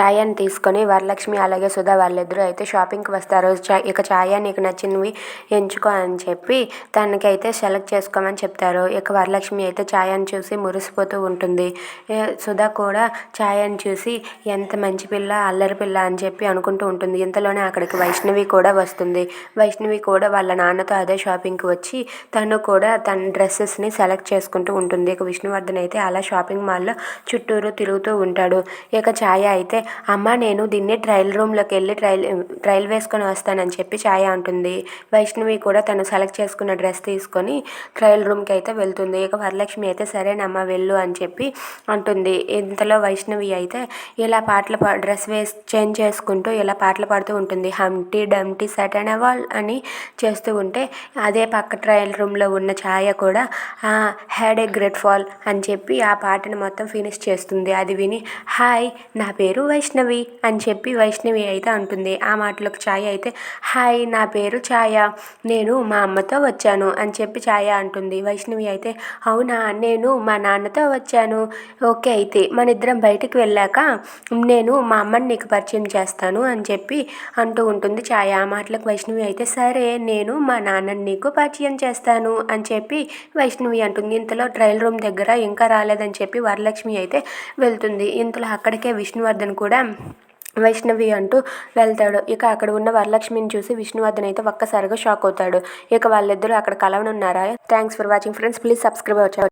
ఛాయాని తీసుకొని వరలక్ష్మి అలాగే సుధా వాళ్ళిద్దరూ అయితే షాపింగ్కి వస్తారు. ఇక ఛాయ నీకు నచ్చినవి ఎంచుకో అని చెప్పి తనకైతే సెలెక్ట్ చేసుకోమని చెప్తారు. ఇక వరలక్ష్మి అయితే ఛాయని చూసి మురిసిపోతూ ఉంటుంది. సుధా కూడా ఛాయని చూసి ఎంత మంచి పిల్ల, అల్లరి పిల్ల అని చెప్పి అనుకుంటూ ఉంటుంది. ఇంతలోనే అక్కడికి వైష్ణవి కూడా వస్తుంది. వైష్ణవి కూడా వాళ్ళ నాన్నతో అదే షాపింగ్కి వచ్చి తను కూడా తన డ్రెస్సెస్ని సెలెక్ట్ చేసుకుంటూ ఉంటుంది. ఇక విష్ణువర్ధన్ అయితే అలా షాపింగ్ మాల్లో చుట్టూరు తిరుగుతూ ఉంటాడు. ఇక ఛాయ అయితే అమ్మ నేను దీన్ని ట్రయల్ రూమ్లోకి వెళ్ళి ట్రయల్ వేసుకొని వస్తానని చెప్పి ఛాయ అంటుంది. వైష్ణవి కూడా తను సెలెక్ట్ చేసుకున్న డ్రెస్ తీసుకొని ట్రయల్ రూమ్కి అయితే వెళ్తుంది. ఇక వరలక్ష్మి అయితే సరేనమ్మ వెళ్ళు అని చెప్పి అంటుంది. ఇంతలో వైష్ణవి అయితే ఇలా డ్రెస్ చేంజ్ చేసుకుంటూ ఇలా పాటలు పాడుతూ ఉంటుంది. హంటీ డంటీ సటన్ వాల్ అని చేస్తూ ఉంటే అదే పక్క ట్రయల్ రూమ్లో ఉన్న ఛాయ కూడా హ్యాడ్ ఏ గ్రేట్ ఫాల్ అని చెప్పి ఆ పాటను మొత్తం ఫినిష్ చేస్తుంది. అది విని హాయ్ నా పేరు వైష్ణవి అని చెప్పి వైష్ణవి అయితే అంటుంది. ఆ మాటలకు ఛాయ అయితే హాయ్ నా పేరు ఛాయ, నేను మా అమ్మతో వచ్చాను అని చెప్పి ఛాయ అంటుంది. వైష్ణవి అయితే అవునా నేను మా నాన్నతో వచ్చాను, ఓకే అయితే మన ఇద్దరం బయటికి వెళ్ళాక నేను మా అమ్మని నీకు పరిచయం చేస్తాను అని చెప్పి అంటూ ఉంటుంది ఛాయ. ఆ మాటలకు వైష్ణవి అయితే సరే నేను మా నాన్నని నీకు పరిచయం చేస్తాను అని చెప్పి వైష్ణవి అంటుంది. ఇంతలో ట్రయల్ రూమ్ దగ్గర ఇంకా రాలేదని చెప్పి వరలక్ష్మి అయితే వెళ్తుంది. ఇంతలో అక్కడికే విష్ణువర్ధన్ కూడా వైష్ణవి అంటూ వెళ్తాడు. ఇక అక్కడ ఉన్న వరలక్ష్మిని చూసి విష్ణువర్ధన్ అయితే ఒక్కసారిగా షాక్ అవుతాడు. ఇక వాళ్ళిద్దరూ అక్కడ కలవనున్నారా? Thanks for watching friends, please subscribe our channel.